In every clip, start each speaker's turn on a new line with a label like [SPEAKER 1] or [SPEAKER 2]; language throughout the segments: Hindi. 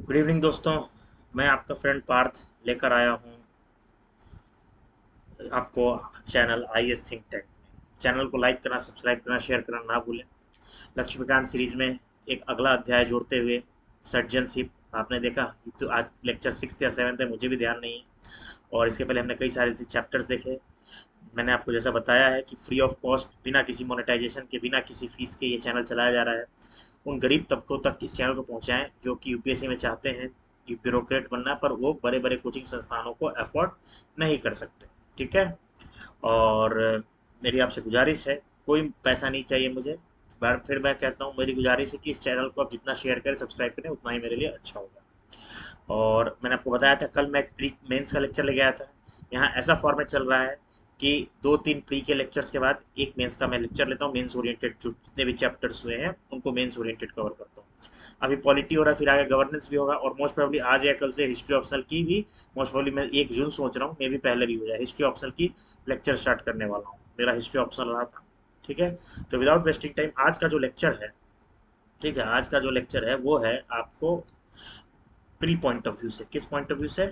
[SPEAKER 1] गुड इवनिंग दोस्तों। मैं आपका फ्रेंड पार्थ लेकर आया हूँ आपको channel I S think tank में। चैनल को लाइक करना, सब्सक्राइब करना, शेयर करना ना भूलें। लक्ष्मीकांत सीरीज में एक अगला अध्याय जोड़ते हुए सर्जनशिप आपने देखा। तो आज लेक्चर 6 या 7 है, मुझे भी ध्यान नहीं है। और इसके पहले हमने कई सारे चैप्टर्स देखे। मैंने आपको जैसा बताया है कि फ्री ऑफ कॉस्ट, बिना किसी मोनेटाइजेशन के, बिना किसी फीस के ये चैनल चलाया जा रहा है। उन गरीब तबकों तक इस चैनल को पहुंचाएं जो कि यूपीएससी में चाहते हैं कि ब्यूरोक्रेट बनना, पर वो बड़े बड़े कोचिंग संस्थानों को अफोर्ड नहीं कर सकते। ठीक है। और मेरी आपसे गुजारिश है, कोई पैसा नहीं चाहिए मुझे। बार फिर मैं कहता हूँ, मेरी गुजारिश है कि इस चैनल को आप जितना शेयर करें, सब्सक्राइब करें, उतना ही मेरे लिए अच्छा होगा। और मैंने आपको बताया था, कल मैं प्री मेंस का लेक्चर लेके आया था। यहाँ ऐसा फॉर्मेट चल रहा है कि 2-3 प्री के लेक्चर्स के बाद एक मेंस का मैं लेक्चर लेता हूँ। मेंस ओरिएंटेड जो जितने भी चैप्टर्स हुए हैं उनको मेंस ओरिएंटेड कवर करता हूँ। अभी पॉलिटी हो रहा है, फिर आगे गवर्नेंस भी होगा, और मोस्ट प्रोबेबली आज या कल से हिस्ट्री ऑप्शनल की भी, मोस्ट प्रोबेबली मैं 1 जून सोच रहा हूँ, मे भी पहले भी हो जाए, हिस्ट्री ऑप्शनल की लेक्चर स्टार्ट करने वाला हूँ। मेरा हिस्ट्री ऑप्शनल रहा था। ठीक है। तो विदाउट वेस्टिंग टाइम, आज का जो लेक्चर है, ठीक है, आज का जो लेक्चर है वो है आपको प्री पॉइंट ऑफ व्यू से। किस पॉइंट ऑफ व्यू से?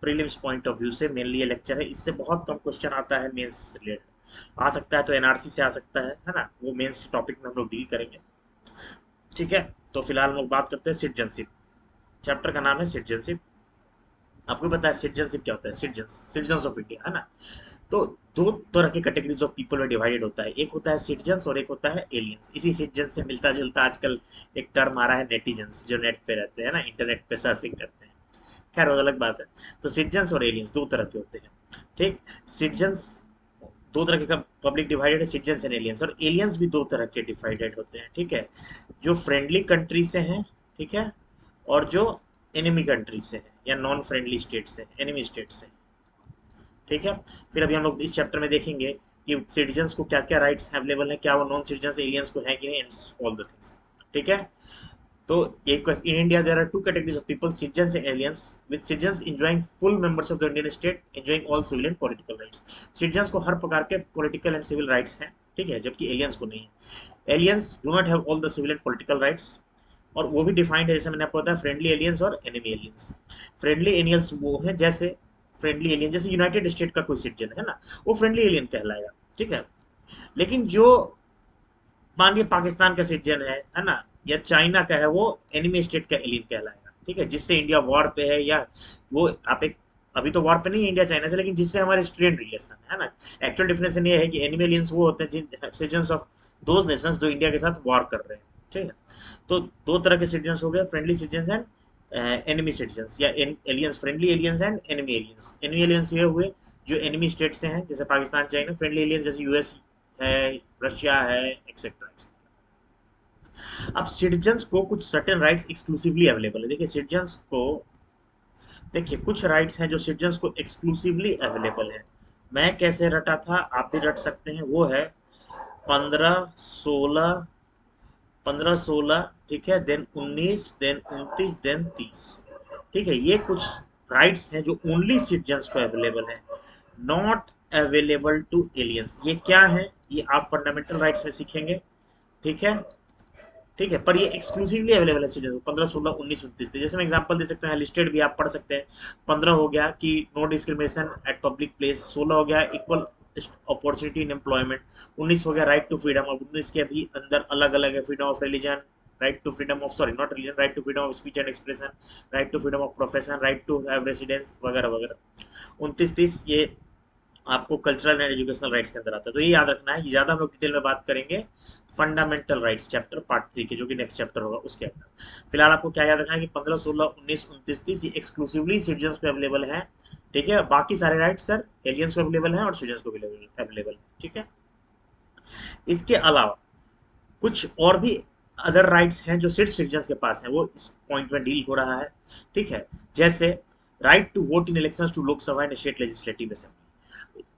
[SPEAKER 1] प्रीलिम्स पॉइंट ऑफ व्यू से मेनली ये लेक्चर है। इससे बहुत कम क्वेश्चन आता है मेंस से रिलेटेड। आ सकता है तो एनआरसी से आ सकता है ना, वो मेंस टॉपिक में हम लोग डील करेंगे। ठीक है। तो फिलहाल हम लोग बात करते हैं सिटीजनशिप। चैप्टर का नाम है सिटीजनशिप। आपको पता है सिटीजनशिप क्या होता है? सिटीजन्स ऑफ इंडिया, है ना। तो दो तरह के कैटेगरीज ऑफ पीपल में डिवाइडेड होता है। एक होता है सिटीजन्स और एक होता है एलियंस। इसी सिटीजन से मिलता जुलता आजकल एक टर्म आ रहा है नेटिजन्स, जो नेट पे रहते हैं ना, इंटरनेट पे सर्फिंग करते हैं। खैर वो अलग बात है। तो सिटीजन्स और एलियंस दो तरह के होते हैं। ठीक। सिटीजन्स दो तरह के पब्लिक डिवाइडेड है, सिटीजन्स एंड एलियंस। और एलियंस भी दो तरह के डिवाइडेड होते हैं। ठीक है। जो फ्रेंडली कंट्री से हैं, ठीक है, और जो एनिमी कंट्री से हैं या नॉन फ्रेंडली स्टेट से, एनिमी स्टेट से। ठीक है। फिर अभी हम लोग इस चैप्टर में देखेंगे कि सिटीजन्स को क्या क्या राइट्स अवेलेबल है, क्या वो नॉन सिटीजन्स एलियंस को है कि नहीं, एंड ऑल द थिंग्स। ठीक है। तो एक in India there are two categories of people, citizens and aliens, with citizens enjoying full members of the Indian state, enjoying all civil and political rights. Citizens को हर प्रकार के पॉलिटिकल एंड सिविल राइट्स हैं, ठीक है, जबकि एलियंस को नहीं है। Aliens do not have all the civil and political rights. और वो भी डिफाइंड है, जैसे मैंने आपको बताया, फ्रेंडली एलियंस और एनिमी एलियंस। फ्रेंडली एलियंस वो है, जैसे फ्रेंडली एलियन जैसे यूनाइटेड स्टेट का कोई सिटीजन है ना, वो फ्रेंडली एलियन कहलाएगा। ठीक है। लेकिन जो मानिए पाकिस्तान का सिटीजन है ना, या चाइना का है, वो एनिमी स्टेट का एलियन कहलाएगा। ठीक है। जिससे इंडिया वॉर पे है, या वो आप एक, अभी तो वॉर पे नहीं है इंडिया चाइना से, लेकिन जिससे हमारे स्ट्रेन रिलेशन है ना। एक्चुअल डिफिनेशन ये है कि एनिमी एलियंस वो होते हैं जिन सिटीजन्स ऑफ दोज नेशंस जो इंडिया के साथ वॉर कर रहे हैं। ठीक है। तो दो तरह के सिटीजन्स हो गए, friendly citizens and enemy citizens, या aliens, friendly aliens and enemy aliens. Enemy aliens ये हुए जो एनिमी स्टेट से हैं, जैसे पाकिस्तान चाइना। फ्रेंडली एलियंस जैसे यूएस है, रशिया है, एक्सेट्रा। अब सिटीजन्स को कुछ सर्टेन राइट्स एक्सक्लूसिवली अवेलेबल है। देखिए सिटीजन्स को, देखिए कुछ राइट्स हैं जो सिटीजन्स को एक्सक्लूसिवली अवेलेबल है। मैं कैसे रटा था, आप भी रट सकते हैं। वो है 15 16, 15 16, ठीक है, देन 19, देन 29, देन 30। ठीक है। ये कुछ राइट्स हैं जो ओनली सिटीजन्स को अवेलेबल है, नॉट अवेलेबल टू एलियंस। ये क्या है, ये आप फंडामेंटल राइट्स में सीखेंगे। ठीक है। ठीक है। पर ये एक्सक्लूसिवली अवेलेबल है सिटीजन को। 15 16 19 29 जैसे मैं एग्जांपल दे सकता हूँ, लिस्टेड भी आप पढ़ सकते हैं। 15 हो गया कि no discrimination at public place. 16 हो गया इक्वल अपॉर्चुनिटी इन एम्प्लॉयमेंट। 19 हो गया राइट टू फ्रीडम। अब 19 के भी अंदर अलग अलग है, freedom of religion, right to freedom of, sorry not religion, right to freedom of speech and expression, right to freedom of profession, right to have residence, वगैरह वगैरह। 29 30 ये आपको कल्चरल एंड एजुकेशनल राइट्स के अंदर आता है। तो ये याद रखना है, ये ज़्यादा हम लोग डिटेल में बात करेंगे फंडामेंटल राइट्स चैप्टर पार्ट 3 के, जो कि नेक्स्ट चैप्टर होगा उसके अंदर। फिलहाल आपको क्या याद रखना है कि 15 16 19 29 30 ये एक्सक्लूसिवली सिटीजन्स को अवेलेबल है। ठीक है। बाकी सारे राइट्स सर एलियंस को अवेलेबल है और सिटीजन्स को भी अवेलेबल है। ठीक है। इसके अलावा कुछ और भी अदर राइट्स हैं जो सिर्फ सिटीजन्स के पास हैं, वो इस पॉइंट में डील हो रहा है। ठीक है। जैसे right to vote in elections to Lok Sabha and state legislative assembly.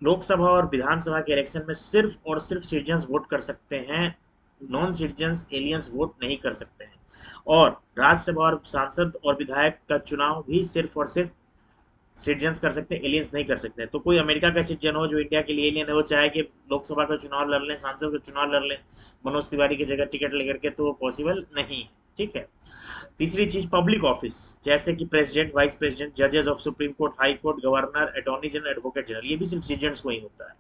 [SPEAKER 1] Lok Sabha और विधानसभा के इलेक्शन में सिर्फ और सिर्फ सिटीजन्स वोट कर सकते हैं, नॉन सिटीजन्स एलियंस वोट नहीं कर सकते हैं। और राज्यसभा और सांसद और विधायक का चुनाव भी सिर्फ और सिर्फ सिटीजन्स कर सकते हैं, एलियंस नहीं कर सकते हैं। तो कोई अमेरिका का सिटीजन हो जो इंडिया के लिए एलियन है, वो चाहे कि लोकसभा का चुनाव लड़ लें, सांसद का चुनाव लड़ लें मनोज तिवारी की जगह टिकट लेकर के, तो वो पॉसिबल नहीं है। ठीक है। तीसरी चीज पब्लिक ऑफिस, जैसे कि प्रेसिडेंट, वाइस प्रेसिडेंट, जजेस of supreme court, high court, governor, attorney general, advocate general, ये भी सिर्फ सिटीजन को ही होता है।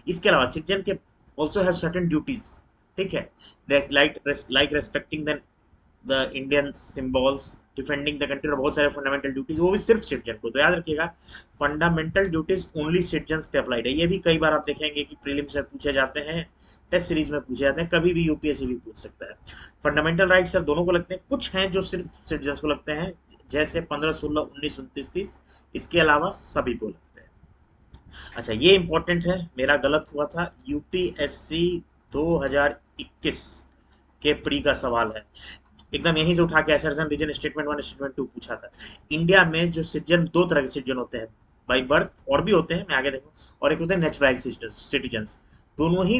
[SPEAKER 1] इसके अलावा सिटीजन के ऑल्सो हैव सर्टेन ड्यूटीज, ठीक है, like respecting the Indian symbols, defending the country, और बहुत सारे फंडामेंटल ड्यूटीज, वो भी सिर्फ सिटीजन को। तो याद रखिएगा, फंडामेंटल ड्यूटीज ओनली सिटीजन पे अप्लाइड है। ये भी कई बार आप देखेंगे कि प्रीलिम्स में पूछे जाते हैं, टेस्ट सीरीज में पूछे जाते हैं, कभी भी यूपीएससी भी पूछ सकता है। फंडामेंटल राइट सर दोनों को लगते हैं, कुछ हैं जो सिर्फ सिटीजन को लगते हैं, जैसे 15, 16, 19, 29, 30। इसके अलावा सभी को लगते हैं। अच्छा, ये इंपॉर्टेंट है, मेरा गलत हुआ था, यूपीएससी 2021 के प्री का सवाल है, एकदम यहीं से उठा के असर्शन रीजन स्टेटमेंट 1 स्टेटमेंट 2 पूछा था। इंडिया में जो सिटीजन, दो तरह के सिटीजन होते हैं, बाई बर्थ, और भी होते हैं, मैं आगे देखूँ, और एक होते हैं नेचुरलाइज्ड सिटीजन। दोनों ही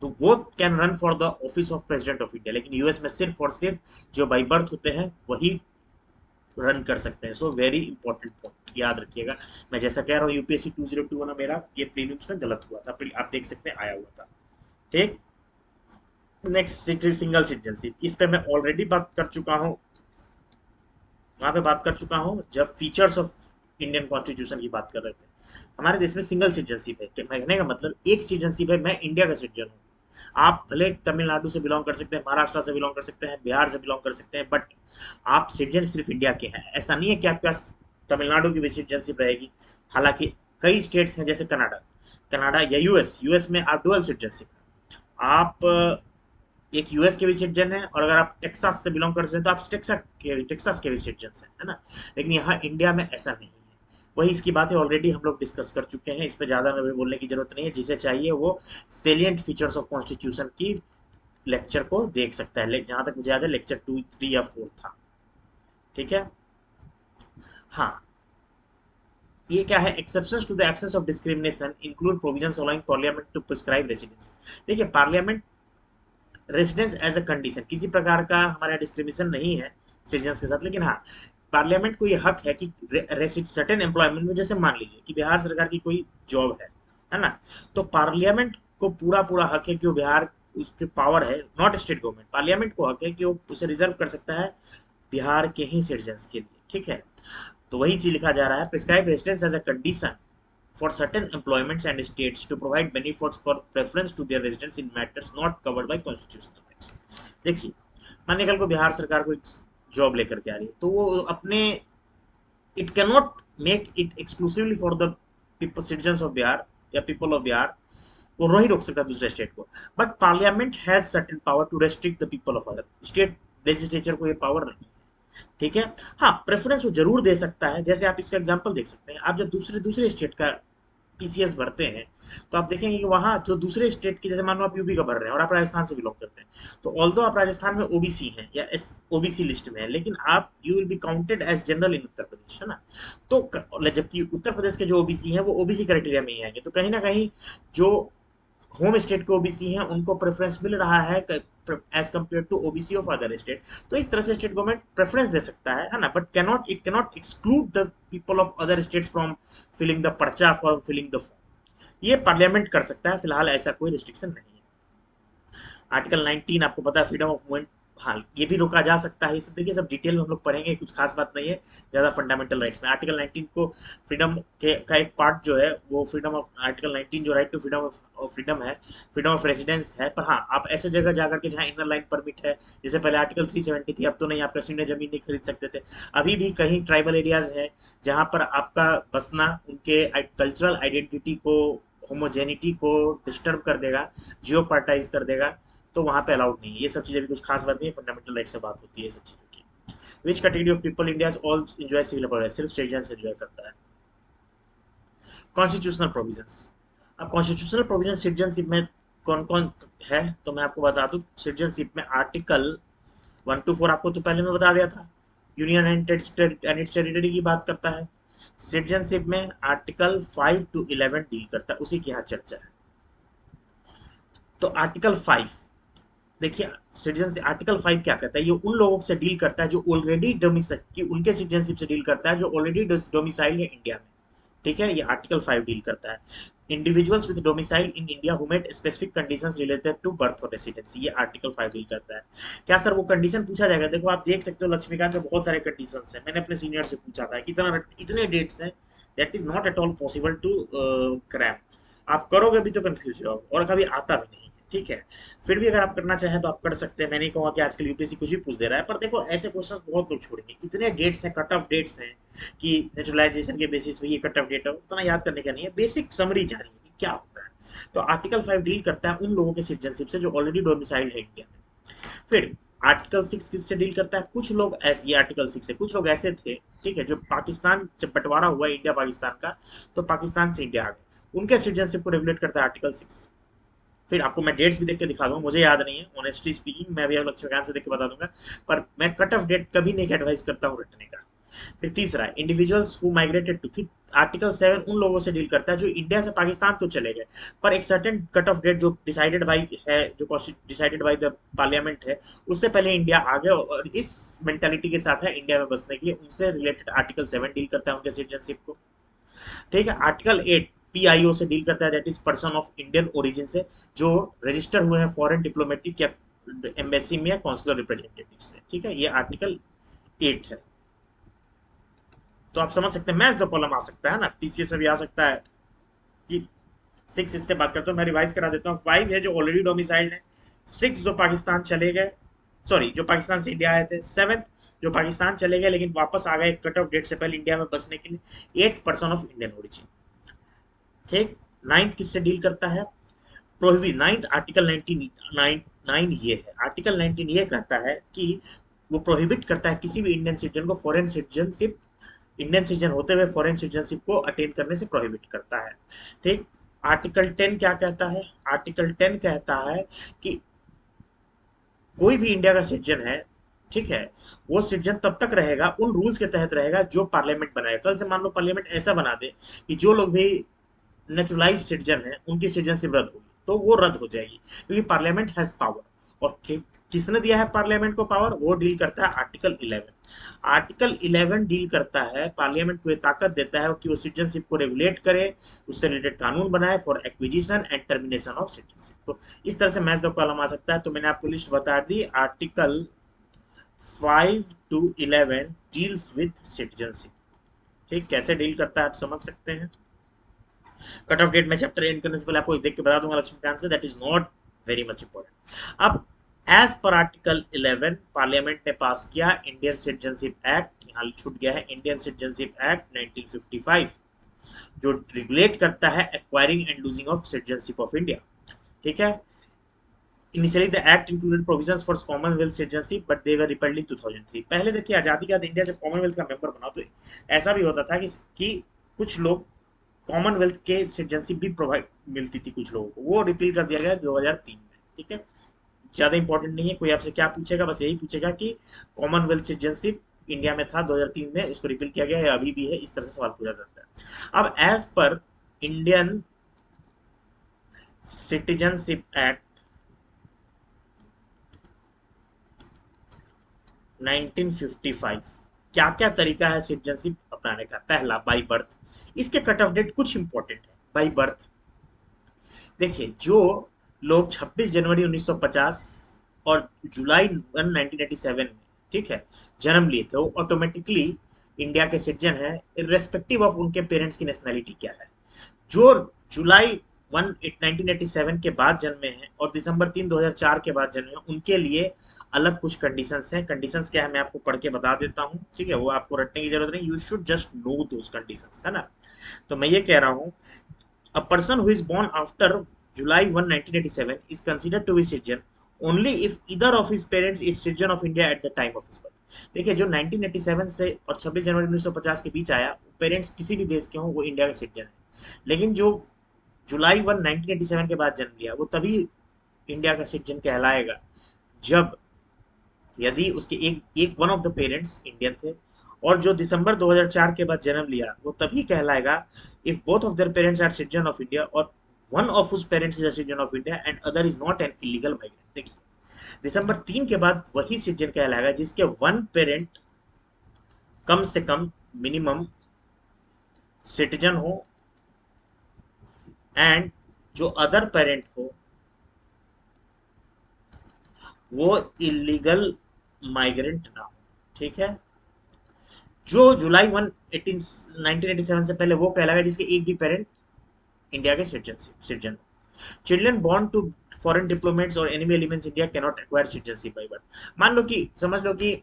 [SPEAKER 1] तो वो can run for the office of president of India, लेकिन यूएस में सिर्फ और सिर्फ जो बाई बर्थ होते हैं वही रन कर सकते हैं। सो वेरी इंपॉर्टेंट पॉइंट याद रखिएगा। मैं जैसा कह रहा हूँ यूपीएससी 2021 मेरा ये प्रीलिम्स में गलत हुआ था, आप देख सकते हैं आया हुआ था। ठीक, नेक्स्ट सिटी सिंगल सिटीजनशिप, इस पे मैं ऑलरेडी बात कर चुका हूँ, वहां पे बात कर चुका हूँ जब फीचर्स ऑफ इंडियन कॉन्स्टिट्यूशन की बात कर रहे थे। हमारे देश में सिंगल सिटीजनशिप है, कहने का मतलब एक सिटीजनशिप है, मैं इंडिया का सिटीजन हूँ। आप भले तमिलनाडु से बिलोंग कर सकते हैं, महाराष्ट्र से बिलोंग कर सकते हैं, बिहार से बिलोंग कर सकते हैं, बट आप सिटीजन सिर्फ इंडिया के हैं। ऐसा नहीं है कि आपके पास तमिलनाडु की भी सिटीजनशिप रहेगी। हालांकि कई स्टेट्स हैं जैसे कनाडा, कनाडा या यूएस, यूएस में आप डुअल सिटीजनशिप, आप एक यूएस के भी सिटीजन है, और अगर आप टेक्सास से बिलोंग करते हैं तो आप टेक्सास के भी सिटीजन हैं, है ना। लेकिन यहाँ इंडिया में ऐसा नहीं है। वही इसकी बातें ऑलरेडी हम लोग डिस्कस कर चुके हैं, इस पर ज़्यादा हमें बोलने की जरूरत नहीं है। जिसे चाहिए वो सेलियंट फीचर्स ऑफ कॉन्स्टिट्यूशन की लेक्चर को देख सकता है, जहां तक मुझे याद है लेक्चर 2, 3 या 4 था। ठीक है। हाँ, ये क्या है, exceptions to the absence of discrimination include provisions allowing Parliament to prescribe residence. देखिए, Parliament residence as a condition, किसी प्रकार का हमारा डिस्क्रिमिनेशन नहीं है सिटीजन के साथ, लेकिन हाँ, पार्लियामेंट को ये हक है कि सर्टेन एम्प्लॉयमेंट में, जैसे मान लीजिए कि बिहार सरकार की कोई जॉब है ना, तो पार्लियामेंट को पूरा पूरा हक है कि वो बिहार, उसके पावर है, नॉट स्टेट गवर्नमेंट, पार्लियामेंट को हक है कि वो उसे रिजर्व कर सकता है बिहार के ही सिटीजन के लिए। ठीक है, तो वही चीज लिखा जा रहा है, prescribe residence as a condition for certain employments and states to provide benefits for preference to their residents in matters not covered by constitutional rights। देखिए, मानिए कल को बिहार सरकार को जॉब लेकर के आ रही है, तो वो अपने, it can not make it exclusively for the people citizen of Bihar या पीपल ऑफ बिहार, वो नहीं रोक सकता दूसरे स्टेट को, but parliament has certain power to restrict the people of other state. Legislature को ये पावर नहीं है। ठीक है, हाँ, प्रेफरेंस वो जरूर दे सकता है। जैसे आप इसका एग्जांपल देख सकते हैं, आप जब दूसरे दूसरे स्टेट का पीसीएस भरते हैं, तो आप देखेंगे कि वहाँ जो दूसरे स्टेट के, जैसे मान लो आप यूपी का भर रहे हैं और आप राजस्थान से बिलोंग करते हैं, तो ऑल्दो आप राजस्थान में ओबीसी हैं या ओबीसी लिस्ट में है, लेकिन आप you will be counted as general in Uttar Pradesh, है ना। तो जबकि उत्तर प्रदेश के जो ओबीसी हैं वो ओबीसी क्राइटेरिया में ही आएंगे, तो कहीं ना कहीं जो होम स्टेट के ओबीसी हैं उनको प्रेफरेंस मिल रहा है as compare to OBC of other state. तो इस तरह से स्टेट गवर्नमेंट प्रेफरेंस दे सकता है ना, but cannot exclude the people of other states from filling the पर्चा, फ्रॉम फिलिंग द फॉर्म। ये पार्लियामेंट कर सकता है, फिलहाल ऐसा कोई रिस्ट्रिक्शन नहीं है। आर्टिकल 19 आपको पता है, फ्रीडम ऑफ मूवमेंट, हाँ, ये भी रोका जा सकता है। ये सब देखिए, सब डिटेल में हम लोग पढ़ेंगे, कुछ खास बात नहीं है ज़्यादा फंडामेंटल राइट्स में। आर्टिकल 19 को फ्रीडम के का एक पार्ट जो है वो फ्रीडम ऑफ, आर्टिकल 19 जो right to freedom of freedom है, फ्रीडम ऑफ रेजिडेंस है। पर हाँ, आप ऐसे जगह जाकर के जहाँ इनर लाइन परमिट है, जैसे पहले आर्टिकल 370 थी, अब तो नहीं, आपका शून्य जमीन नहीं खरीद सकते थे। अभी भी कहीं ट्राइबल एरियाज है जहाँ पर आपका बसना उनके कल्चरल आइडेंटिटी को, होमोजेनिटी को डिस्टर्ब कर देगा, जियो पार्टाइज कर देगा, तो वहां पे अलाउड नहीं है। ये सब चीजें भी कुछ खास बात नहीं है, फंडामेंटल राइट से बात होती है ये सब चीजों की। Which category of people India all enjoy civil liberty, सिर्फ सिटीजन एंजॉय करता है। कॉन्स्टिट्यूशनल प्रोविजंस, अब कॉन्स्टिट्यूशनल प्रोविजन सिटीजनशिप में कौन कौन है, तो मैं आपको बता दूं, सिटीजनशिप में आर्टिकल 1 to 4 आपको तो पहले मैं बता दिया था, यूनियन एंड इट्स टेरिटरी की बात करता है। सिटीजनशिप में आर्टिकल 5 to 11 डील करता है, उसी की यहाँ चर्चा है। तो आर्टिकल 5 देखिए, सिटीजन से आर्टिकल 5 क्या कहता है, ये उन लोगों से डील करता है जो ऑलरेडी डोमिसाइल की, उनके सिटीजनशिप से डील करता है जो ऑलरेडी डोमिसाइल है इंडिया में, ठीक है, ये आर्टिकल 5 डील करता है। Individuals with domicile in India who met specific conditions related to birth और रेसिडेंसी, ये आर्टिकल 5 डील करता है। क्या सर वो कंडीशन पूछा जाएगा? देखो आप देख सकते हो लक्ष्मीकांत में बहुत सारे कंडीशंस हैं, मैंने अपने सीनियर से पूछा था कितना इतने डेट्स हैं, that is not at all possible to crack. आप करोगे भी तो कंफ्यूज हो और कभी आता भी नहीं है, ठीक है। फिर भी अगर आप करना चाहें तो आप कर सकते हैं, मैं नहीं कहूँगा कि आजकल यूपीएससी कुछ भी पूछ दे रहा है, पर देखो ऐसे क्वेश्चन बहुत लोग छोड़ेंगे, इतने डेट्स हैं, कट ऑफ डेट्स हैं कि नेचुरलाइजेशन के बेसिस पे ये कट ऑफ डेट है, उतना याद करने का नहीं है, बेसिक समरी जानिए कि क्या होता है। तो आर्टिकल 5 डील करता है उन लोगों के सिटीजनशिप से जो ऑलरेडी डोमिसाइल है इंडिया में। फिर आर्टिकल 6 किससे डील करता है? कुछ लोग ऐसे, ये आर्टिकल 6 से कुछ लोग ऐसे थे, ठीक है, जो पाकिस्तान जब बंटवारा हुआ इंडिया पाकिस्तान का, तो पाकिस्तान से इंडिया आ गए, उनके सिटीजनशिप को रेगुलेट करता है आर्टिकल 6। फिर आपको मैं डेट्स भी देख के दिखा दूंगा, मुझे याद नहीं है ऑनेस्टली स्पीकिंग, मैं भी लक्ष्मीकांत से देख के बता दूंगा, पर मैं कट ऑफ डेट कभी नहीं एडवाइस करता हूँ रटने का। फिर तीसरा, इंडिविजुअल्स हु माइग्रेटेड टू, फिर आर्टिकल 7 उन लोगों से डील करता है जो इंडिया से पाकिस्तान तो चले गए, पर एक सर्टेन कट ऑफ डेट जो डिसाइडेड बाई है, जो डिसाइडेड बाई द पार्लियामेंट है, उससे पहले इंडिया आ गए और इस मेंटालिटी के साथ है इंडिया में बसने के लिए, उनसे रिलेटेड आर्टिकल 7 डील करता है उनके सिटीजनशिप को। ठीक है, आर्टिकल 8 पीआईओ से डील करता है, that is person of Indian origin से, जो रजिस्टर हुए हैं फॉरेन डिप्लोमेटिक या एम्बेसी में या कॉन्सुलर रिप्रेजेंटेटिव से, ठीक है, ये आर्टिकल 8 है। तो आप समझ सकते हैं मैथ्स का प्रॉब्लम आ सकता है ना, पीसीएस में भी आ सकता है कि 6 इससे बात करता हूँ, मैं रिवाइज करा देता हूँ। 5 है जो ऑलरेडी डोमिसाइल्ड है, 6 जो पाकिस्तान चले गए, सॉरी जो पाकिस्तान से इंडिया आए थे, 7 जो पाकिस्तान चले गए लेकिन वापस आ गए कट ऑफ डेट से पहले इंडिया में बसने के लिए, 8 पर्सन ऑफ इंडियन ओरिजिन। ठीक, 9th किससे डील करता है? प्रोहिबिट, 9th आर्टिकल 19 ये है, आर्टिकल 19 ये कहता है कि वो प्रोहिबिट करता है किसी भी इंडियन सिटीजन को फॉरेन सिटीजनशिप, इंडियन सिटीजन होते हुए फॉरेन सिटीजनशिप को अटेन करने से प्रोहिबिट करता है। ठीक, आर्टिकल 10 क्या कहता है? आर्टिकल 10 कहता है कि कोई भी इंडिया का सिटीजन है, ठीक है, वो सिटीजन तब तक रहेगा, उन रूल्स के तहत रहेगा जो पार्लियामेंट बनाए। कल से मान लो पार्लियामेंट ऐसा बना दे कि जो लोग भी नेचुरलाइज सिटीजन है उनकी सिटीजनशिप रद्द होगी, तो वो रद्द हो जाएगी, क्योंकि पार्लियामेंट हैज पावर। और किसने दिया है पार्लियामेंट को पावर? वो डील करता है आर्टिकल 11। आर्टिकल 11 डील करता है, पार्लियामेंट को ये ताकत देता है कि वो सिटीजनशिप को रेगुलेट करे, उससे रिलेटेड कानून बनाए for acquisition and termination of citizenship. तो इस तरह से मैच द कॉलम आ सकता है। तो मैंने आपको लिस्ट बता दी, article 5 to 11 deals with citizenship. ठीक, कैसे डील करता है आप समझ सकते हैं। कट ऑफ डेट में चैप्टर एंड करने से पहले आपको देख के बता दूंगा लक्ष्मीकांत से, that is not very much important. अब एज पर आर्टिकल 11 पार्लियामेंट ने पास किया इंडियन सिटीजनशिप एक्ट, यहाँ छूट गया है, इंडियन सिटीजनशिप एक्ट 1955, जो रेगुलेट करता है acquiring and losing of citizenship of India. ठीक है, initially the act included provisions for Commonwealth citizenship but they were repealed in 2003। पहले देखिए आजादी के बाद इंडिया जब कॉमनवेल्थ का मेंबर बना तो ऐसा भी होता था कि कुछ लोग कॉमनवेल्थ के सिटीजनशिप भी प्रोवाइड मिलती थी कुछ लोगों को, वो रिपील कर दिया गया 2003 में। ठीक है, ज्यादा इंपॉर्टेंट नहीं है, कोई आपसे क्या पूछेगा, बस यही पूछेगा कि कॉमनवेल्थ सिटीजनशिप इंडिया में था 2003 में, उसको रिपील किया गया है, अभी भी है, इस तरह से सवाल पूछा जाता है। अब as per Indian citizenship act 1955, क्या क्या तरीका है सिटीजनशिप अपनाने का? पहला, बाई बर्थ। इसके कट ऑफ डेट कुछ इंपॉर्टेंट है। बाई बर्थ, देखिए जो लोग 26 जनवरी 1950 और जुलाई 1 1987 में, ठीक है, जन्म लिए थे, वो ऑटोमेटिकली इंडिया के सिटीजन है, इरेस्पेक्टिव ऑफ उनके पेरेंट्स की नेशनैलिटी क्या है। जो जुलाई 1 1987 के बाद जन्मे हैं और दिसंबर 3 2004 के बाद जन्मे हैं, उनके लिए अलग कुछ कंडीशंस हैं। कंडीशंस क्या है मैं आपको पढ़ के बता देता हूँ, ठीक है, वो आपको रटने की जरूरत नहीं, you should just no those conditions, है ना। तो मैं ये कह रहा हूँ, a person who is born after July 1 1987 is considered to be citizen only if either of his parents is citizen of India at the time of his birth। देखिए जो 1987 से और 26 जनवरी 1950 के बीच आया, पेरेंट्स किसी भी देश के हों, वो इंडिया का सिटीजन है। लेकिन जो जुलाई 1 1987 के बाद जन्म लिया, वो तभी इंडिया का सिटीजन कहलाएगा जब, यदि उसके एक एक one of the parents Indian थे, और जो दिसंबर 2004 के बाद जन्म लिया, वो तभी कहलाएगा if both of their parents are citizen of India और one of whose parents is a citizen of India and other is not an illegal migrant. देखिए दिसंबर 3 के बाद वही सिटीजन कहलाएगा जिसके वन पेरेंट कम से कम मिनिमम सिटीजन हो एंड जो अदर पेरेंट हो वो इलीगल माइग्रेंट ना हो। ठीक है, जो जुलाई 1987 से पहले वो कहलाएगा जिसके एक भी पेरेंट इंडिया के citizen. Children born to foreign diplomats और enemy elements India can not acquire citizenship by birth. मान लो कि समझ लो कि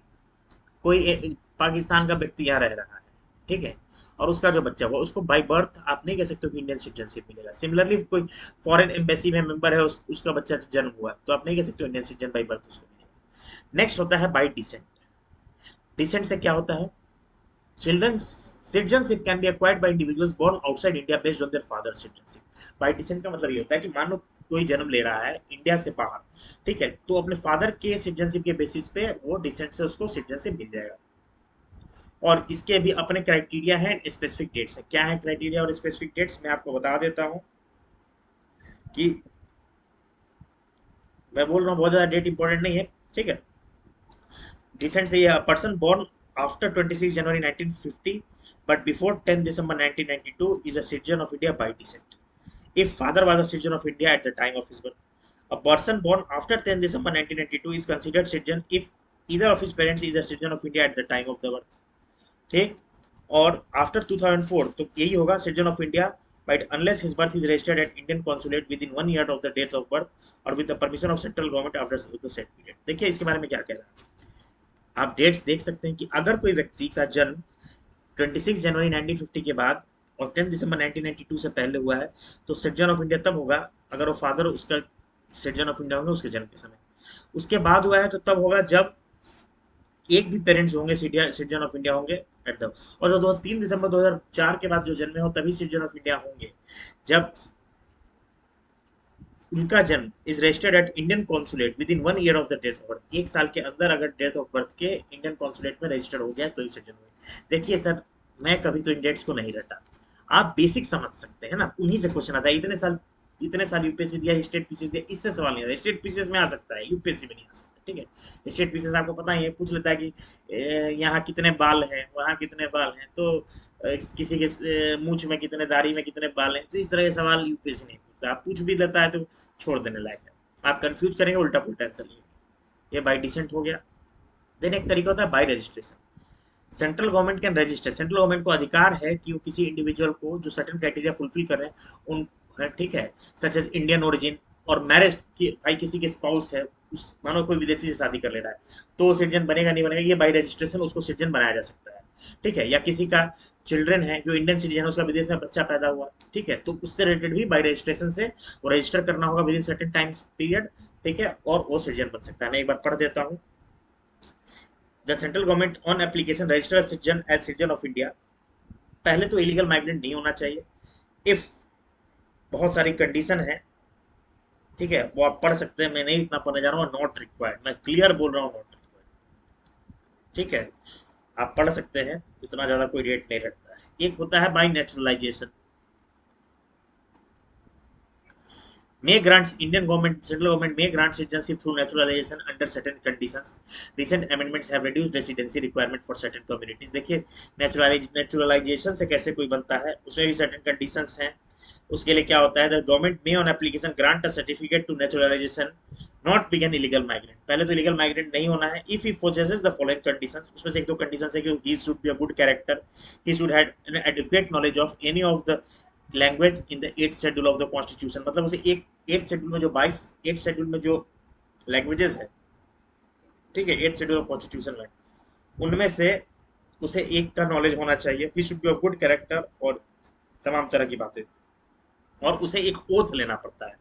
[SPEAKER 1] कोई पाकिस्तान का व्यक्ति यहाँ रह रहा है, ठीक है, और उसका जो बच्चा हुआ उसको बाई बर्थ आप नहीं कह सकते कि इंडियन सिटीजनशिप मिलेगा। सिमिलरली कोई फॉरेन एम्बेसी में मेंबर है, उसका बच्चा जन्म हुआ है, तो आप नहीं कह सकते इंडियन सिटीजन बाई बर्थ उसको मिलेगा। नेक्स्ट होता है बाई डिसेंट। डिसेंट से क्या होता है? Children's citizenship can be acquired by individuals born outside India based on their father's citizenship. By descent का मतलब ये होता है कि मान लो कोई जन्म ले रहा है इंडिया से बाहर, ठीक है, तो अपने फादर के सिटीजनशिप के बेसिस पे वो डिसेंट से उसको सिटीजनशिप मिल जाएगा। और इसके भी अपने क्राइटेरिया हैं, स्पेसिफिक डेट्स हैं। क्या है क्राइटेरिया और स्पेसिफिक डेट्स, मैं आपको बता देता हूँ कि मैं बोल रहा हूँ बहुत ज्यादा डेट इंपॉर्टेंट नहीं है, ठीक है। डिसेंट से ये person born after 26 January 1950 but before 10 December 1992 is a citizen of India by descent. If father was a citizen of India at the time of his birth, a person born after 10 December 1992 is considered citizen if either of his parents is a citizen of India at the time of the birth. ठीक, और आफ्टर 2004 तो यही होगा citizen of India but unless his birth is registered at Indian consulate within 1 year of the date of birth और with the permission of central government after the set period. देखिए इसके बारे में क्या कह रहा है, आप डेट्स देख सकते हैं कि अगर कोई व्यक्ति का जन्म 26 जनवरी 1950 के बाद और 10 दिसंबर 1992 से पहले हुआ है तो सिटीजन ऑफ इंडिया तब होगा अगर वो फादर उसका सिटीजन ऑफ इंडिया होंगे उसके जन्म के समय। उसके बाद हुआ है तो तब होगा जब एक भी पेरेंट्स होंगे सिटीजन ऑफ इंडिया होंगे एट द, और जो 3 दिसंबर 2004 के बाद जो जन्मे हो तभी सिटीजन ऑफ इंडिया होंगे जब उनका जन्म is registered at Indian consulate within 1 year of the death of birth. एक साल के अंदर अगर डेथ ऑफ बर्थ के इंडियन कॉन्सुलेट में रजिस्टर्ड हो गया तो ही सिटीजन हुए। देखिए सर, मैं कभी तो इंडेक्स को नहीं रटा, आप बेसिक समझ सकते हैं ना, उन्हीं से क्वेश्चन आता है। इतने साल यूपीएससी दिया, स्टेट पीसीएस दिया, इससे सवाल नहीं आता। स्टेट पीसीएस में आ सकता है, यूपीएससी में नहीं आ सकता, ठीक है। स्टेट पीसीएस आपको पता ही है, पूछ लेता है कि यहाँ कितने बाल हैं, वहाँ कितने बाल हैं, तो किसी के मूछ में कितने, दाढ़ी में कितने बाल हैं, तो इस तरह के सवाल यूपीएससी नहीं पूछता। आप पूछ भी लेता है तो छोड़ देने लायक है, आप कंफ्यूज करेंगे उल्टा पुल्टा आंसर लिए। ये बाई डिसेंट हो गया। देन एक तरीका होता है by registration. Central government can register, central government को अधिकार है कि वो किसी इंडिविजुअल को जो सर्टेन क्राइटेरिया फुलफिल कर रहे हैं उन, ठीक है, सच एज इंडियन ओरिजिन और मैरिज की, भाई किसी के स्पाउस है, उस मानो कोई विदेशी से शादी कर ले रहा है तो वो सिटीजन बनेगा नहीं बनेगा, ये बाई रजिस्ट्रेशन उसको सिटीजन बनाया जा सकता है, ठीक है। या किसी का चिल्ड्रन है जो इंडियन सिटीजन है, उसका विदेश में बच्चा पैदा हुआ, ठीक है, तो उससे रिलेटेड भी बाई रजिस्ट्रेशन से वो रजिस्टर करना होगा with in certain time period, ठीक है, और वो सिटीजन बन सकता है। मैं एक बार पढ़ देता हूँ। The central government on application register citizen as citizen of India. पहले तो इलीगल माइग्रेंट नहीं होना चाहिए। इफ बहुत सारी कंडीशन है, ठीक है, वो आप पढ़ सकते हैं, मैं नहीं इतना पढ़ने जा रहा हूँ। नॉट रिक्वायर्ड, मैं क्लियर बोल रहा हूँ, नॉट रिक्वायर्ड, ठीक है, आप पढ़ सकते हैं, इतना ज्यादा कोई रेट नहीं रखता है। एक होता है by naturalisation. May grants Indian government, central government may grant citizenship through naturalization under certain conditions. Recent amendments have reduced residency requirement for certain communities. देखिए नेचुरलाइजेशन से कैसे कोई बनता है, उसमें भी सर्टेन कंडीशंस हैं। उसके लिए क्या होता है, the government may on application grant a certificate to naturalization not बिगन इलीगल माइग्रेंट। पहले तो इलीगल माइग्रेंट नहीं होना है if he possesses the following conditions. उसमें से एक दो कंडीशंस है कि he should be a good character, he should have an adequate knowledge of any of the language in the 8th schedule of the constitution. मतलब उसे एक 8th शेड्यूल में जो 8th शेड्यूल में जो लैंग्वेजेस है, ठीक है, 8th शेड्यूल ऑफ कॉन्स्टिट्यूशन में, उनमें से उसे एक का नॉलेज होना चाहिए। ही should be a good character और तमाम तरह की बातें। और उसे एक ओथ लेना पड़ता है,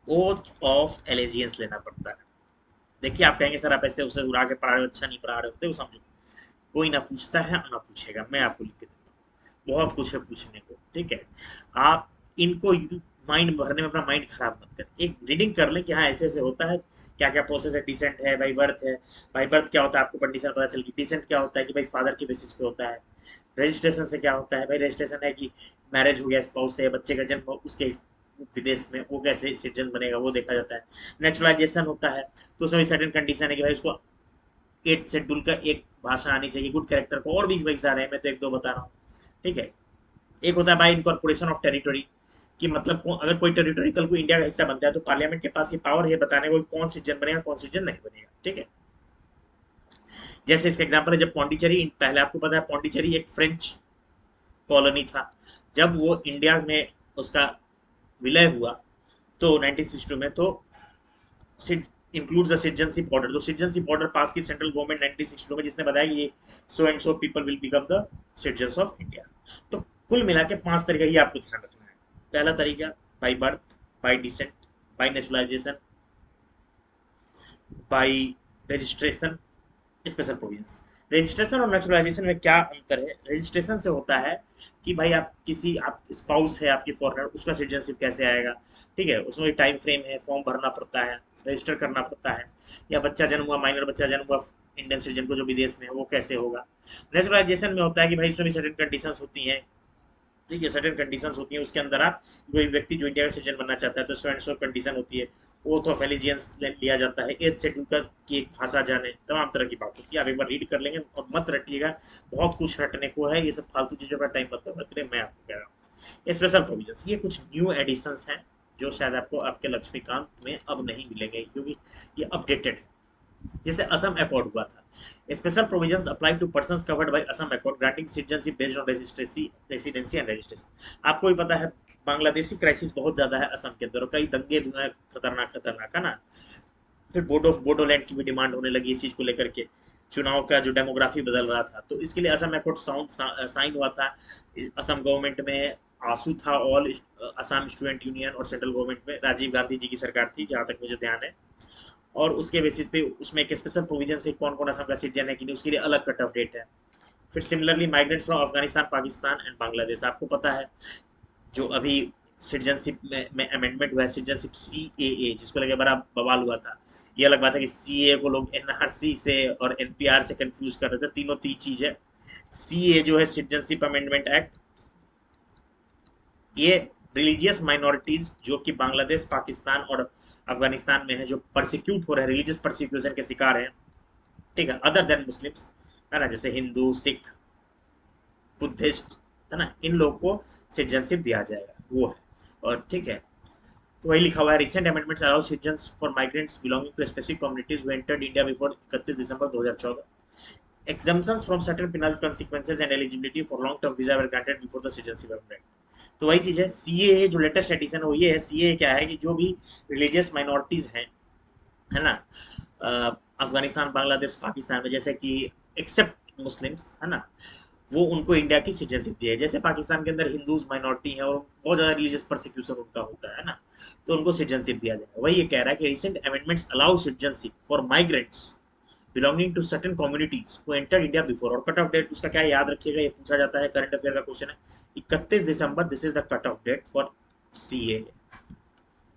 [SPEAKER 1] ओथ ऑफ एलिजियंस लेना पड़ता है। देखिए आप कहेंगे सर आप ऐसे उसे उड़ा के पढ़ा रहे हो, अच्छा नहीं पढ़ा रहे होते, वो समझो कोई ना पूछता है ना पूछेगा, मैं आपको लिख के देता हूँ, बहुत कुछ है पूछने को, ठीक है। आप इनको माइंड भरने में अपना माइंड खराब मत कर, एक रीडिंग कर ले कि हाँ ऐसे ऐसे होता है, क्या क्या प्रोसेस है। डिसेंट है, बाई बर्थ है, बाई बर्थ क्या होता है आपको कंडीशन पता चल गई। डिसेंट क्या होता है कि भाई फादर के बेसिस पे होता है। रजिस्ट्रेशन से क्या होता है, भाई रजिस्ट्रेशन है कि मैरिज हो गया स्पाउस से, बच्चे का जन्म उसके विदेश में, वो कैसे सिटीजन बनेगा वो देखा जाता है। नेचुरलाइजेशन होता है तो उसमें सर्टेन कंडीशन है कि भाई उसको 8th शेड्यूल का एक भाषा आनी चाहिए, गुड कैरेक्टर को, और भी वही सारे हैं, मैं तो एक दो बता रहा हूँ, ठीक है। एक होता है बाय इनकॉर्पोरेशन ऑफ टेरिटरी, कि मतलब अगर कोई टेरिटरी कल को इंडिया का हिस्सा बनता है तो पार्लियामेंट के पास ये पावर है बताने को कौन सिटीजन बनेगा कौन सिटीजन नहीं बनेगा, ठीक है। जैसे इसका एग्जांपल है, जब पौंडीचेरी, पहले आपको पता है पौंडीचेरी एक फ्रेंच कॉलोनी था, जब वो इंडिया में उसका विलय हुआ तो 1962 में, तो इंक्लूड्स द सिटीजनशिप ऑर्डर, तो सिटीजनशिप ऑर्डर पास की सेंट्रल गवर्नमेंट 1962 में, जिसने बताया कि ये so and so people will become the citizens of India. तो कुल मिला के 5 तरीका ही आपको ध्यान रखना है। पहला तरीका by birth, by descent, by naturalization, by registration, special provisions. Registration और नेचुरलाइजेशन में क्या अंतर है? रजिस्ट्रेशन से होता है कि भाई आप किसी, आप स्पाउस है आपकी फॉरेनर, उसका सिटीजनशिप कैसे आएगा, ठीक है, उसमें टाइम फ्रेम है, फॉर्म भरना पड़ता है, रजिस्टर करना पड़ता है। या बच्चा जन्म हुआ, माइनर बच्चा जन्म हुआ इंडियन सिटीजन को जो विदेश में है, वो कैसे होगा। नेचुरलाइजेशन में होता है कि भाई इसमें भी सर्टेन कंडीशंस होती हैं, ठीक है, सर्टेन कंडीशंस होती हैं, उसके अंदर आप, कोई व्यक्ति जो इंडिया का सिटीजन बनना चाहता है तो सो एंड सो कंडीशन होती है, ओथ ऑफ एलिजियंस लिया जाता है, एथ शेड्यूल का की एक भाषा जाने, तमाम तरह की बात होती है। आप एक बार रीड कर लेंगे और मत रटिएगा, बहुत कुछ रटने को है, ये सब फालतू चीजों पर टाइम मत बर्बाद, मैं आपको कह रहा हूँ। स्पेशल प्रोविजंस, ये कुछ न्यू एडिशंस हैं जो शायद आपको आपके लक्ष्मीकांत में अब नहीं मिलेंगे, क्योंकि ये अपडेटेड है। जैसे असम अकॉर्ड हुआ था, special provisions apply to persons covered by Assam accord granting citizenship based on residency and registration. आपको भी पता है बांग्लादेशी क्राइसिस बहुत ज्यादा है असम के अंदर, और कई दंगे भी हैं, खतरनाक खतरनाक, है ना। फिर बोडोलैंड की भी डिमांड होने लगी इस चीज को लेकर के, चुनाव का जो डेमोग्राफी बदल रहा था, तो इसके लिए असम अकॉर्ड साइन हुआ था। असम गवर्नमेंट में आंसू था, ऑल असम स्टूडेंट यूनियन, और सेंट्रल गवर्नमेंट में राजीव गांधी जी की सरकार थी जहां तक मुझे ध्यान है। और उसके बेसिस पे उसमें एक स्पेशल प्रोविजन है कौन कौन असम का सिटीजन है कि नहीं, उसके लिए अलग कट ऑफ डेट है। फिर similarly migrants from Afghanistan, Pakistan and Bangladesh, आपको पता है जो अभी सिटीजनशिप में अमेंडमेंट हुआ है, सिटीजनशिप CAA, जिसको लेकर बड़ा बवाल हुआ था। ये अलग बात है कि CAA को लोग NRC से और NPR से कंफ्यूज कर रहे थे, तीनों तीन चीज है। CAA जो है सिटीजनशिप अमेंडमेंट एक्ट, ये रिलीजियस माइनॉरिटीज जो कि बांग्लादेश, पाकिस्तान और अफगानिस्तान में है, जो परसिक्यूट हो रहे हैं, रिलीजियस परसिक्यूशन के शिकार हैं, ठीक है, अदर देन मुस्लिम्स, है ना, जैसे हिंदू, सिख, बुद्धिस्ट, है ना, इन लोग को सिटीजनशिप दिया जाएगा, वो है। और ठीक है, तो वही लिखा हुआ है, recent amendments allow citizens for migrants belonging to specific communities who entered India before 31 December 2014, exemptions from certain penal consequences and eligibility for long term visa were granted before the citizenship amendment। तो वही चीज है, CAA जो लेटेस्ट एडिशन है वो ये है। CAA क्या है कि जो भी रिलीजियस माइनॉरिटीज हैं, है ना, अफगानिस्तान, बांग्लादेश, पाकिस्तान में, जैसे कि एक्सेप्ट मुस्लिम्स, है ना, वो उनको इंडिया की सिटीजनशिप दी है। जैसे पाकिस्तान के अंदर हिंदूज माइनॉरिटी है और बहुत ज्यादा रिलीजियस परसिक्यूशन उनका होता है ना, तो उनको सिटीजनशिप दिया जाएगा। वही ये कह रहा है कि recent amendments allow citizenship for migrants belonging to certain communities who enter India before, और कट ऑफ डेट उसका क्या है, याद रखिएगा, ये पूछा जाता है, करंट अफेयर का क्वेश्चन है। 31 दिसंबर, this is the cut off date for CAA,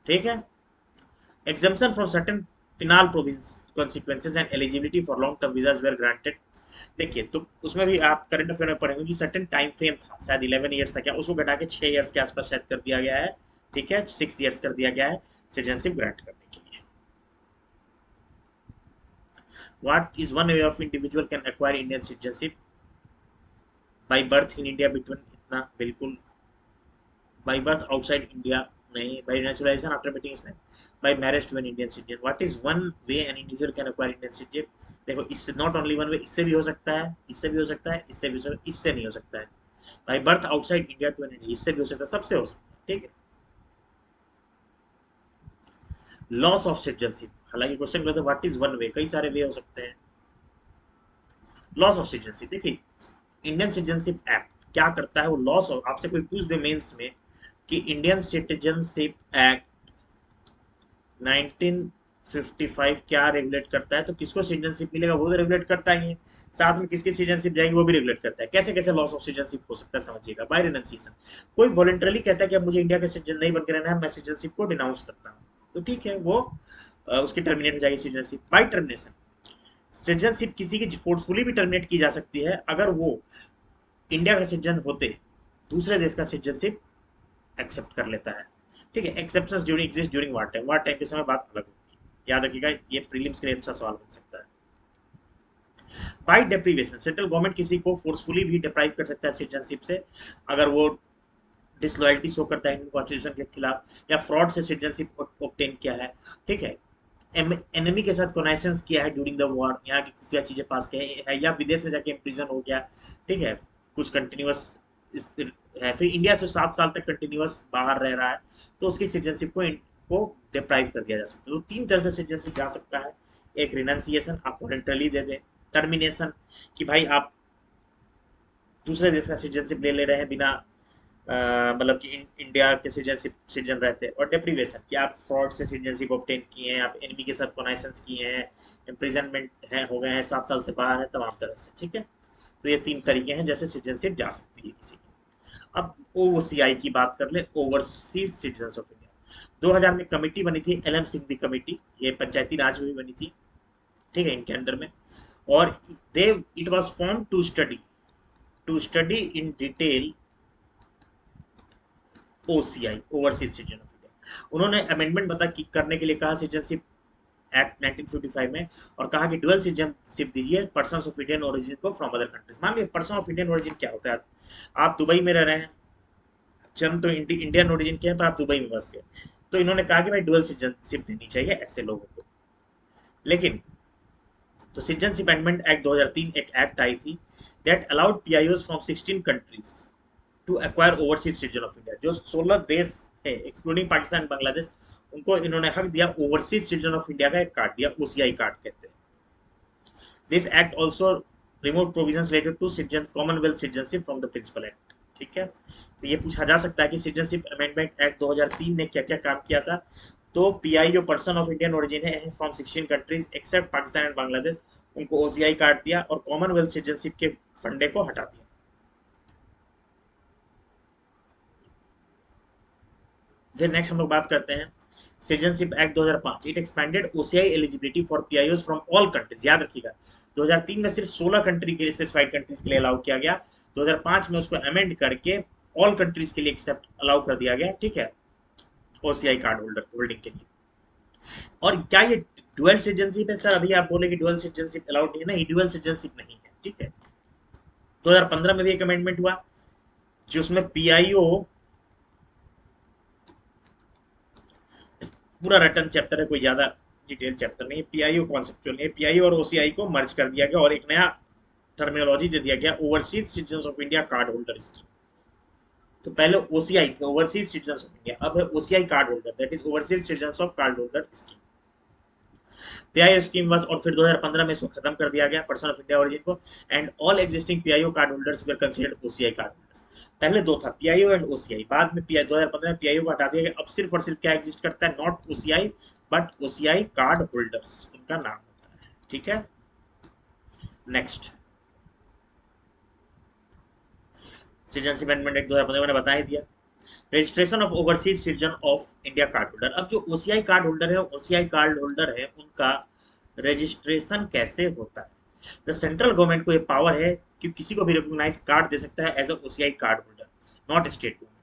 [SPEAKER 1] ठीक है। Exemption from certain penal provisions, consequences and eligibility for long term visas were granted। देखिए, तो उसमें भी आप करंट अफेयर में पढ़ेंगे कि सर्टेन टाइम फ्रेम था, शायद 11 ईयर्स था क्या, उसको घटा के 6 ईयर्स के आसपास शायद कर दिया गया है, ठीक है, 6 ईयर्स कर दिया गया है सिटीजनशिप ग्रांट करने के लिए। What is one way of individual can acquire Indian citizenship? By birth in India between, इतना बिल्कुल, बाई बर्थ आउटसाइड इंडिया नहीं, बाई नेचुरलाइजेशन आफ्टर मीटिंग इसमें, by marriage to an Indian citizen. What is one way an individual can acquire Indian citizen? देखो, इससे नॉट ओनली वन वे, इससे भी हो सकता है, इससे भी हो सकता है, इससे भी हो सकता है, इससे नहीं हो सकता है। By birth outside India to an India, इससे भी हो सकता है, सबसे हो सकता है, ठीक है। लॉस ऑफ सिटीजनशिप, हालांकि क्वेश्चन करते व्हाट इज वन वे, कई सारे वे हो सकते हैं। लॉस ऑफ सिटीजनशिप, देखिए, इंडियन सिटीजनशिप एक्ट क्या करता है, वो लॉस ऑफ, आपसे कोई पूछ दे मेंस में कि इंडियन सिटीजनशिप एक्ट 1955 क्या रेगुलेट करता है, तो किसको सिटीजनशिप मिलेगा वो तो रेगुलेट करता ही है, साथ में किसकी सिटीजनशिप जाएगी वो भी रेगुलेट करता है। कैसे कैसे लॉस ऑफ सिटीजनशिप हो सकता है समझिएगा। बाय रिनंसिएशन, कोई वॉलंटरली कहता है कि अब मुझे इंडिया का सिटीजन नहीं बनकर रहना है, मैं सिटीजनशिप को डिनाउंस करता हूँ, तो ठीक है, वो उसकी टर्मिनेट हो जाएगी सिटीजनशिप। बाय टर्मिनेशन, सिटीजनशिप किसी की फोर्सफुली भी टर्मिनेट की जा सकती है अगर वो इंडिया का सिटीजन होते दूसरे देश का सिटीजनशिप एक्सेप्ट कर लेता है, ठीक है। Exceptions during exist during war time के समय बात अलग होती है, याद रखिएगा, ये प्रीलिम्स के लिए अच्छा सवाल बन सकता है। बाय डेप्रीवेशन, सेंट्रल गवर्नमेंट किसी को फोर्सफुली भी डिप्राइव कर सकता है सिटीजनशिप से, अगर वो डिसलॉयल्टी शो करता है इंडियन कॉन्स्टिट्यूशन के खिलाफ, या फ्रॉड से सिटीजनशिप ऑब्टेन किया है, ठीक है, एनिमी के साथ कोनाइसेंस किया है ड्यूरिंग द वॉर, यहाँ की खुफिया चीजें पास किया है, या विदेश में जाके इम्प्रिजन हो गया, ठीक है, कुछ कंटिन्यूअस है, फिर इंडिया से 7 साल तक कंटिन्यूअस बाहर रह रहा है, तो उसकी सिटीजनशिप को डिप्राइव कर दिया जा सकता है। तो 3 तरह से सिटीजनशिप जा सकता है। एक रिनाउंसिएशन, आप वॉलंटरली दे दें। टर्मिनेशन, कि भाई आप दूसरे देश का सिटीजनशिप ले रहे हैं बिना मतलब कि इंडिया के सिटीजन रहते हैं। और डेप्रीवेशन, कि आप फ्रॉड से सिटीजनशिप ऑब्टेन किए हैं, आप एनिमी के साथ कोनाइसेंस किए हैं, इम्प्रिजनमेंट है हो गए हैं, 7 साल से बाहर है, तमाम तरह से, ठीक है। तो ये 3 तरीके हैं जैसे सिटीजनशिप जा सकती है किसी की। अब ओसीआई की बात कर ले, ओवरसीज सिटीजन ऑफ इंडिया। 2000 में कमेटी बनी थी, एल एम सिंघवी कमेटी, ये पंचायती राज में भी बनी थी, ठीक है, इनके अंडर में। और they it was form to study in detail OCI, overseas citizen of India. उन्होंने अमेंडमेंट बता कि करने के लिए कहा सिटीजनशिप एक्ट 1955 में, और कहा कि डुअल सिटीजनशिप दीजिए पर्सन्स ऑफ इंडियन ओरिजिन को फ्रॉम अदर कंट्रीज। मान लीजिए पर्सन ऑफ इंडियन ओरिजिन क्या होता है, आप दुबई में रह रहे हैं, जन्म तो इंडियन ओरिजिन के हैं पर आप दुबई में बस गए, तो इन्होंने कहा कि भाई डुअल सिटीजनशिप देनी चाहिए ऐसे लोगों को। लेकिन तो सिटीजनशिप अमेंडमेंट एक्ट 2003 एक एक्ट आई थी that allowed PIOs from 16 countries to acquire overseas citizen of India. जो 16 देश है एक्सक्लूडिंग पाकिस्तान बांग्लादेश, उनको इन्होंने हक दिया ओवरसीज सिटीजन ऑफ इंडिया का एक कार्ड दिया, ओसीआई कार्ड कहते हैं। This act also remove provisions related to citizen commonwealth citizenship from the principal act, ठीक है। तो ये पूछा जा सकता है कि सिटीजनशिप अमेंडमेंट एक्ट 2003 ने क्या क्या काम किया था। तो PIO person of Indian origin है from 16 countries except Pakistan and Bangladesh, उनको ओसीआई कार्ड दिया और कॉमनवेल्थ सिटीजनशिप के फंडे को हटा दिया। फिर नेक्स्ट हम लोग बात करते हैं citizenship act 2005। It expanded OCI eligibility for पीआईओज from all countries. याद रखिएगा 2003 में सिर्फ 16 कंट्री के लिए, स्पेसिफाइड कंट्रीज के लिए अलाउ किया गया, 2005 में उसको अमेंड करके ऑल कंट्रीज के लिए एक्सेप्ट अलाउ कर दिया गया, ठीक है, ओसीआई कार्ड होल्डिंग के लिए। और क्या ये डुअल सिटीजनशिप है सर? अभी आप बोले कि डुअल सिटीजनशिप अलाउड नहीं है, नहीं, डुअल सिटीजनशिप नहीं है, ठीक है। 2015 में भी एक अमेंडमेंट हुआ जिसमें पीआईओ, पूरा रटन चैप्टर है, कोई ज्यादा डिटेल चैप्टर नहीं है, पीआईओ कॉन्सेप्चुअल नहीं है, पीआईओ और ओसीआई को मर्ज कर दिया गया और एक नया टर्मिनोलॉजी दे दिया गया, overseas citizen of India card holder scheme. तो पहले ओसीआई थे, ओवरसीज सिटीजन ऑफ इंडिया, अब है OCI card holder, that is overseas citizen of card holder scheme. PIO scheme बस, और फिर 2015 में इसको खत्म कर दिया गया पर्सन ऑफ इंडिया ओरिजिन को, and all existing PIO card holders were considered OCI card holders. पहले दो था पीआईओ एंड ओसीआई, बाद में 2015 में पीआईओ को हटा दिया गया। अब सिर्फ और सिर्फ क्या एग्जिस्ट करता है, not OCI but OCI card holders उनका नाम होता है, ठीक है। नेक्स्ट सिटीजनशिप अमेंडमेंट एक्ट 2015 मैंने बता ही दिया। Registration of overseas citizen of India card holder. अब जो ओसीआई कार्ड होल्डर है, ओसीआई कार्ड होल्डर है, उनका रजिस्ट्रेशन कैसे होता है? द सेंट्रल गवर्नमेंट को ये पावर है कि किसी को भी रिकॉग्नाइज कार्ड दे सकता है as a OCI card holder, not state government.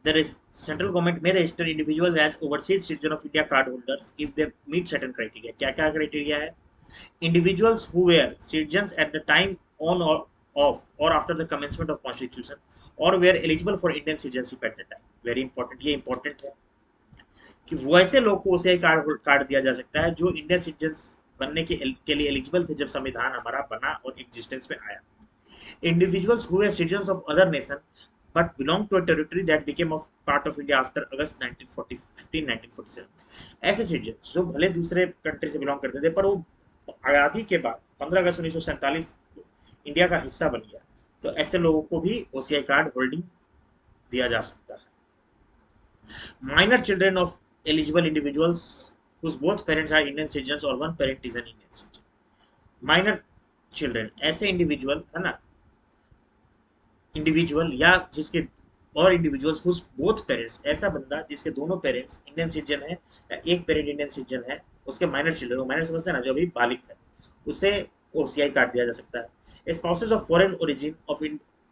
[SPEAKER 1] The central government में register individual as overseas citizen of India card holders if they meet certain criteria. क्या क्या क्राइटेरिया है? Individuals who were citizens at the time on or of or after the commencement of constitution or were eligible for Indian citizenship at the time. Very important, ये important है कि वैसे लोग को उसे कार्ड दिया जा सकता है जो इंडियन सिटीजन बनने के लिए एलिजिबल थे जब संविधान हमारा बना और एग्जिस्टेंस में आया। Individuals who were citizens of other nation but belong to a territory that became of part of India after August 1947। ऐसे सिटीजन जो भले दूसरे कंट्री से बिलोंग करते थे पर वो आज़ादी के बाद 15 अगस्त 1947 इंडिया का हिस्सा बन गया, तो ऐसे लोगों को भी ओसीआई कार्ड होल्डिंग दिया जा सकता है। Minor children of eligible individuals whose both parents are Indian citizens or one parent is an Indian citizen। Minor children ऐसे इंडिविजुअल है ना, इंडिविजुअल या जिसके और इंडिविजुअल्स हुज बोथ पेरेंट्स, ऐसा बंदा जिसके दोनों पेरेंट्स इंडियन सिटीजन है या एक पेरेंट इंडियन सिटीजन है, उसके माइनर चिल्ड्रन, माइनर समझते हैं ना, जो अभी बालिक है, उसे ओसीआई कार्ड दिया जा सकता है। Spouses of foreign origin of,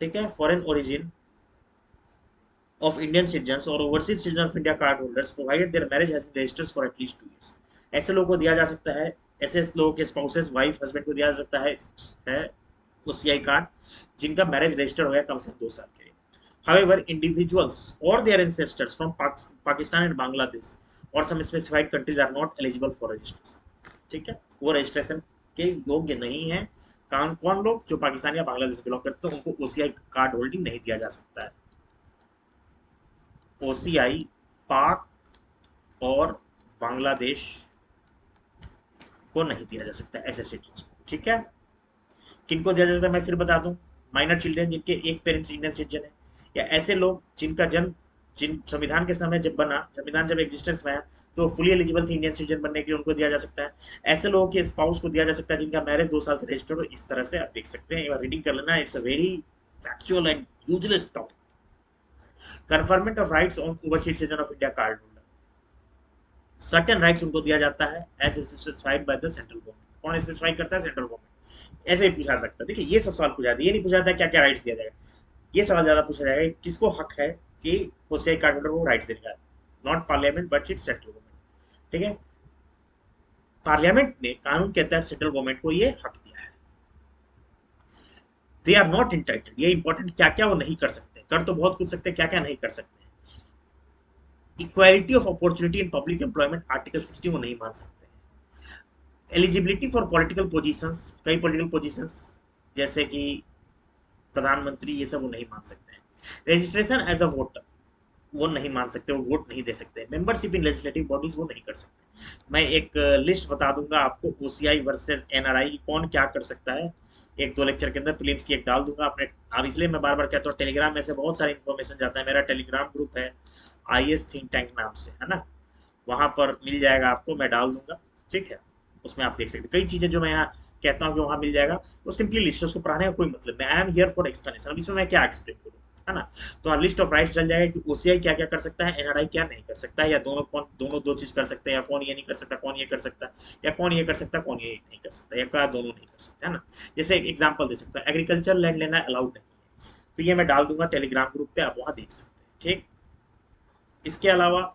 [SPEAKER 1] ठीक है, foreign origin of Indian citizen और overseas citizen of India card holders provided their marriage has been registered for at least 2 years. ऐसे लोगों को दिया जा सकता है, ऐसे लोगों के स्पाउसेस, वाइफ, हस्बैंड को दिया जा सकता है ओसीआई कार्ड जिनका मैरिज रजिस्टर हो गया कम से कम 2 साल के लिए। However, individuals or their ancestors from Pakistan and Bangladesh or some specified countries are not eligible for registration. ठीक है, वो रजिस्ट्रेशन के योग्य नहीं है। कौन लोग? जो पाकिस्तान या बांग्लादेश बिलोंग करते हैं उनको ओसीआई कार्ड होल्डिंग नहीं दिया जा सकता है। ओसीआई पाक और बांग्लादेश को नहीं दिया जा सकता ऐसे सिटीजन को। ठीक है, किनको दिया जा सकता है मैं फिर बता दूं, माइनर चिल्ड्रन जिनके एक पेरेंट्स इंडियन सिटीजन है, या ऐसे लोग जिनका जन्म जिन संविधान के समय जब बना, संविधान जब एग्जिस्टेंस में आया तो फुली एलिजिबल थे इंडियन सिटीजन बनने के लिए, उनको दिया जा सकता है। ऐसे लोगों के स्पाउस को दिया जा सकता है जिनका मैरिज 2 साल से रजिस्टर्ड हो। इस तरह से आप देख सकते हैं, एक बार रीडिंग कर लेना, it's a very factual and useless topic. Conferment of rights on overseas citizen of India card holder, certain rights उनको दिया जाता है as specified by the central government. कौन स्पेसिफाई करता है? Central government. ऐसे ही पूछा सकता है। देखिए ये सब सवाल पूछा जाता है, ये नहीं पूछा जाता है क्या क्या राइट्स दिया जाएगा, ये सवाल ज्यादा पूछा जाएगा किसको हक है कि ओसीआई कार्ड होल्डर को राइट्स देने का। Not parliament but it's central government. ठीक है, पार्लियामेंट ने कानून के तहत सेंट्रल गवर्नमेंट को ये हक दिया है। दे आर नॉट इंटाइटल्ड, ये इंपॉर्टेंट, क्या क्या वो नहीं कर सकते, कर तो बहुत कुछ सकते, क्या क्या नहीं कर सकते। Equality of opportunity in public employment article 60 वो नहीं मान सकते। एलिजिबिलिटी फॉर पॉलिटिकल पोजीशंस, कई पॉलिटिकल पोजीशंस जैसे कि प्रधानमंत्री, ये सब वो नहीं मान सकते हैं। रजिस्ट्रेशन एज अ वोटर वो नहीं मान सकते, वो वोट नहीं दे सकते। मेंबरशिप इन लेजिस्लेटिव बॉडीज वो नहीं कर सकते। मैं एक लिस्ट बता दूंगा आपको ओसीआई वर्सेस एनआरआई कौन क्या कर सकता है, एक दो लेक्चर के अंदर प्रीलिम्स की एक डाल दूंगा अपने। अब इसलिए मैं बार बार कहता हूँ, टेलीग्राम में से बहुत सारी इन्फॉर्मेशन जाता है। मेरा टेलीग्राम ग्रुप है आईएएस थिंक टैंक नाम से, है ना, वहां पर मिल जाएगा आपको, मैं डाल दूंगा। ठीक है, उसमें आप देख सकते हैं कई चीजें जो मैं यहाँ कहता हूँ कि वहां मिल जाएगा, वो सिंपली लिस्ट है, उसको पढ़ाने का कोई मतलब नहीं। I am here for explanation. अब इसमें मैं क्या एक्सप्लेन करूँ, है ना। तो हाँ, लिस्ट ऑफ राइट्स चल जाएगा कि ओसीआई क्या क्या कर सकता है, एनआरआई क्या नहीं कर सकता है, या दोनों कौन, दोनों दो चीज कर सकते हैं, या कौन ये नहीं कर सकता, कौन ये कर सकता है, या कौन ये कर सकता है, कौन ये नहीं कर सकता, या क्या दोनों नहीं कर सकते, है ना। जैसे एक एग्जाम्पल दे सकता हूँ, एग्रीकल्चर लैंड लेना अलाउड नहीं है, तो ये मैं डाल दूंगा टेलीग्राम ग्रुप पे, आप वहां देख सकते हैं। ठीक, इसके अलावा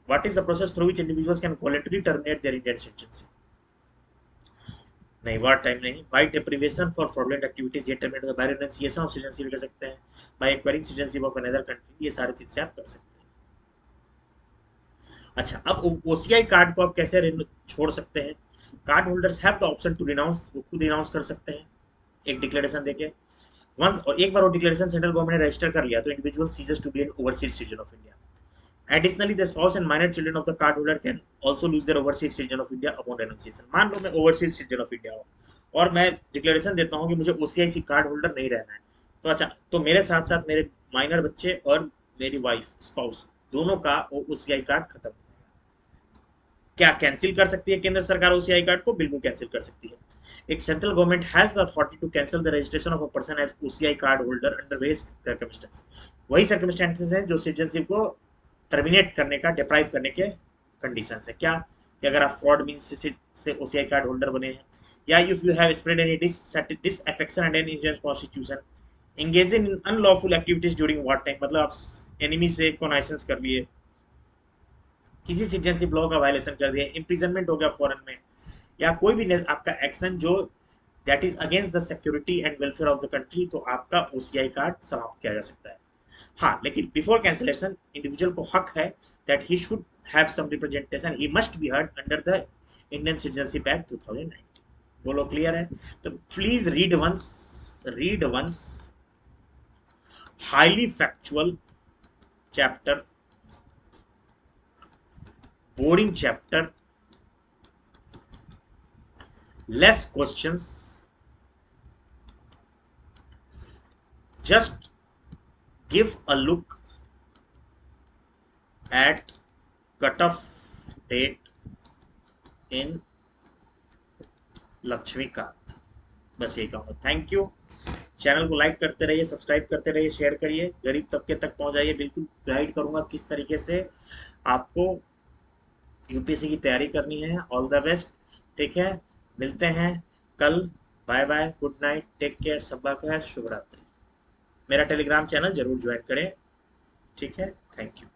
[SPEAKER 1] what is the process through which individuals can voluntarily terminate their Indian citizenship? नहीं, वर्ड टाइम नहीं। By deprivation for fraudulent activities ये टर्मिनेट होगा। बाय रेनुंसिएशन ऑफ सिटीजनशिप कर सकते हैं, by acquiring citizenship of another country, ये सारी चीज से आप कर सकते हैं। अच्छा, अब ओसीआई कार्ड को आप कैसे छोड़ सकते हैं? Card holders have the option to renounce, वो खुद रिनाउंस कर सकते हैं एक डिक्लेरेशन देके। वंस, और एक बार वो डिक्लेरेशन सेंट्रल गवर्नमेंट ने रजिस्टर कर लिया तो individual ceases to be an overseas citizen of India. Additionally, the spouse and minor children of the cardholder can also lose their overseas citizen of India upon renunciation. मान लो मैं overseas citizen of India हूँ और मैं डिक्लेरेशन देता हूँ कि मुझे ओसीआईसी कार्ड होल्डर नहीं रहना है, तो अच्छा, तो मेरे साथ साथ मेरे माइनर बच्चे और मेरी वाइफ, स्पाउस, दोनों का ओसीआई कार्ड खत्म हो जाएगा। क्या कैंसिल कर सकती है केंद्र सरकार ओसीआई कार्ड को? बिल्कुल कैंसिल कर सकती है। एक central government has the authority to cancel the registration of a person as OCI card holder under various circumstances. वही सर्कमस्टेंसेस हैं जो सिटीजनशिप को टर्मिनेट करने का, डिप्राइव करने के कंडीशन है। क्या कि अगर आप फ्रॉड मीन्स से ओसीआई कार्ड होल्डर बने हैं, या if you have spread any disaffection and any Indian constitution, engage in unlawful activities during war time, मतलब आप एनिमी से कॉनाइसेंस कर लिए, किसी सिटीजनशिप लॉ का वायलेशन कर दिया, इम्प्रिजनमेंट हो गया फॉरेन में, या कोई भी आपका एक्शन जो that is against the security and welfare of the country, तो आपका ओसीआई कार्ड समाप्त किया जा सकता है। हाँ, लेकिन बिफोर कैंसिलेशन इंडिविजुअल को हक है that he should have some representation, he must be heard under the Indian citizenship act 2019। बोलो क्लियर है? तो please read once highly factual chapter, boring chapter, less questions, just give a look at cutoff date in Laxmikant. बस यही कहूँगा। Thank you. चैनल को लाइक करते रहिए, सब्सक्राइब करते रहिए, शेयर करिए, गरीब तबके तक पहुंचाइए। बिल्कुल गाइड करूंगा किस तरीके से आपको यूपीएससी की तैयारी करनी है। All the best. ठीक है, मिलते हैं कल। Bye bye, good night, take care, सबका खैर, शुभ रात्रि। मेरा टेलीग्राम चैनल जरूर ज्वाइन करें। ठीक है, थैंक यू।